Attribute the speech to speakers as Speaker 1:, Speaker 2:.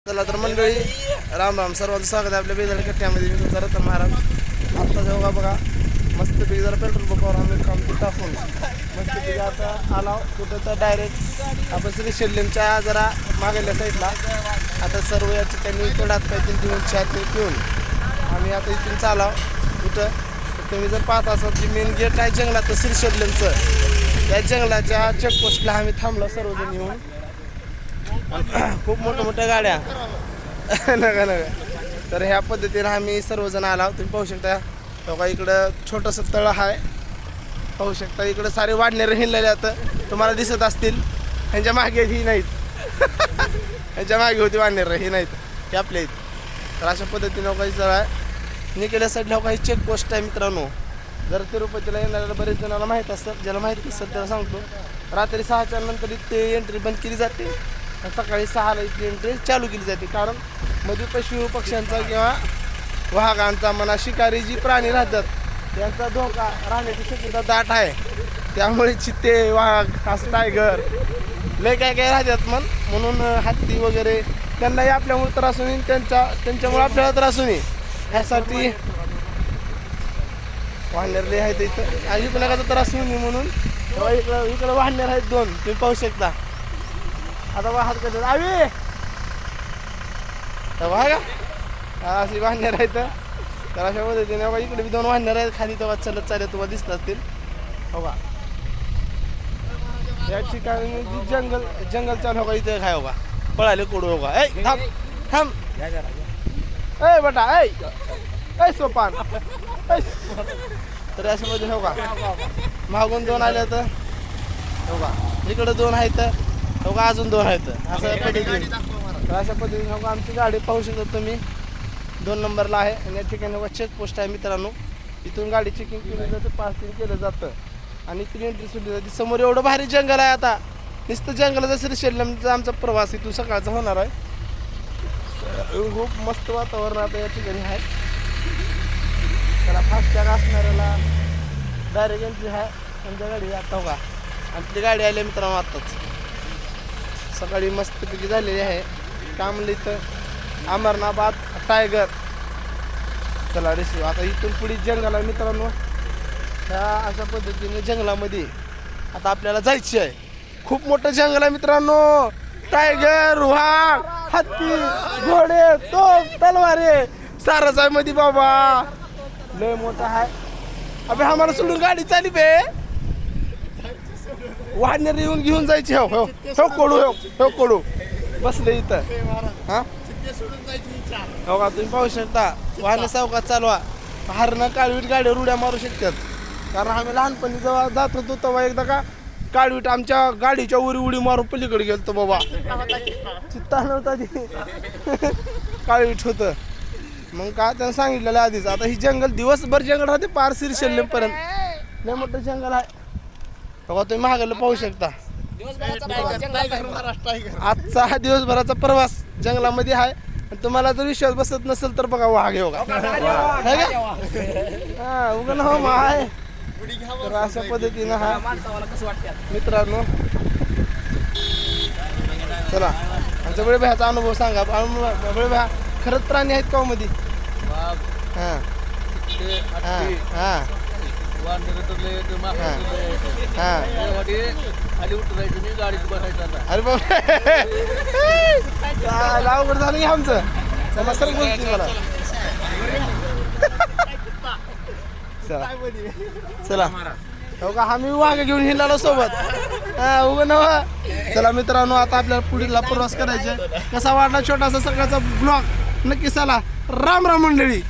Speaker 1: चला तर मंडळी, राम राम. सर्वांचं स्वागत आहे आपल्या बेदळ कट्ट्यामध्ये. मी तुमचा रतन महाराज. आत्ता जेव्हा बघा मस्तपैकी जरा पेट्रोल पंपावर आम्ही काम टाकून मस्तपैकी आता आला कुठं तर डायरेक्ट आपण श्री शेल्यमच्या जरा मागल्या साईडला आता सर्व या ठिकाणी तोडात पाहिजे देऊन चहात पिऊन आम्ही आता इथून चालाव. कुठं तुम्ही जर पाहत असाल जी मेन गेट आहे जंगलात श्री शेल्यमचं, त्या जंगलाच्या चेकपोस्टला आम्ही थांबलो सर्वजण येऊन. खूप मोठ्या गाड्या नका तर ह्या पद्धतीने आम्ही सर्वजण आला. तुम्ही पाहू शकता बघा इकडं छोटंसं तळ आहे, पाहू शकता. इकडं सारे वाढणारे हिंडलेले आता तुम्हाला दिसत असतील. ह्यांच्या मागे ही नाहीत ह्यांच्या मागे होती वाढणारे ही नाहीत, हे आपल्या आहेत. तर अशा पद्धतीने काही जर आहे निकेल्या साईडला काही चेकपोस्ट आहे मित्रांनो. जर तिरुपतीला येणाऱ्याला बरेच जणांना माहीत असतात, ज्याला माहीत नसतं त्याला सांगतो. रात्री 6च्या नंतर इथे एंट्री बंद केली जाते, सकाळी 6ला इथली एंट्री चालू केली जाते. कारण मध्ये पशु पक्ष्यांचा किंवा वाघांचा म्हणा शिकारी जी प्राणी राहतात त्यांचा धोका राहण्याची शक्यता दाट आहे. त्यामुळे चित्ते वाघ असं टायगर लय काय राहतात म्हणून हत्ती वगैरे त्यांनाही आपल्यामुळे त्रास होईल, त्यांच्यामुळे आपल्याला त्रास होईल. ह्यासाठी वाहणारे आहेत इथं आणि कुणाचा त्रास होईल म्हणून इकडं वाहणार आहेत दोन, तुम्ही पाहू शकता. आता वाहत कसं आवी बघा अशी वाहणार आहेत. तर अशा पद्धतीने बघा इकडे बी दोन वाहणार आहेत खाली तेव्हा चालत तुम्हाला दिसत असतील. बघा या ठिकाणी जंगल चालू होगा इथे काय होगा पळाले कोडू होगा. ए थांब थांब ए बेटा ए सोपान. तर अशा पद्धतीने होगा मागून दोन आले तर होगा इकडे दोन आहेत, बघा अजून दोन आहेत. असं पद्धतीने तर अशा पद्धतीने बघा आमची गाडी पाहू शकता तुम्ही 2 नंबरला आहे. आणि या ठिकाणी बघा चेकपोस्ट आहे मित्रांनो. इथून गाडी चेकिंग केली जाते, 5-3 केलं जातं आणि इथून एंट्री सुटली जाते. समोर एवढं भारी जंगल आहे. आता नुसतं जंगलाचा श्री शेल्यमचा आमचा प्रवास इथून सकाळचा होणार आहे. खूप मस्त वातावरण आता या ठिकाणी आहे. त्याला फास्टॅग असणाऱ्याला डायरेक्ट एंट्री आहे. आमच्या गाडी आता बघा आपली गाडी आली मित्रांनो आत्ताच सकाळी मस्तपैकी झालेली आहे. काय म्हणलं इथं अमरनाबाद टायगर. चला रिसिव्ह आता इथून पुढे जंगल आहे मित्रांनो. ह्या अशा पद्धतीने जंगलामध्ये आता आपल्याला जायची आहे. खूप मोठं जंगल आहे मित्रांनो. टायगर वाघ हत्ती घोडे तोफ तलवारे सारच आहे मध्ये बाबा, लय मोठा आहे. अबे आम्हाला सोडून गाडी चाली बे वाहणार येऊन घेऊन जायची. हो हो हो कोडू हो कोडू बसले इथं. हा हो का तुम्ही पाहू शकता वाहने सावकाश चालवा. हरणं काळवीट गाड्या रुड्या मारू शकतात. कारण आम्ही लहानपणी जेव्हा जात होतो तेव्हा एकदा का काळवीट आमच्या गाडीच्या उडी मारून पलीकडे गेलतो बाबा. चित्ता नव्हता ती काळवीट होतं. मग काय त्यांना सांगितलेलं आधीच. आता ही जंगल दिवसभर जंगल राहते पार श्री शेल्यमपर्यंत. लय मोठं जंगल आहे बघा तुम्ही महागलं पाहू शकता. आजचा हा दिवसभराचा प्रवास जंगलामध्ये आहे. तुम्हाला जर विश्वास बसत नसेल तर बघा वाघ आहे बघा हा उगन हो मा आहे. तर अशा पद्धतीनं हा मित्रांनो. चला आमच्या बळे भ्याचा अनुभव सांगा. बळे भ्या खरंच प्राणी आहेत का मध्ये? हां हां हां अरे बाबा अवघड झालं की आमचं. चला सर बोलते मला चला हो का आम्ही वाघ घेऊन हिंडलो सोबत. हा उगं नवा. चला मित्रांनो आता आपल्याला पुढील प्रवास करायचा. कसा वाटला छोटासा सकाळचा ब्लॉग नक्की चला. राम राम मंडळी.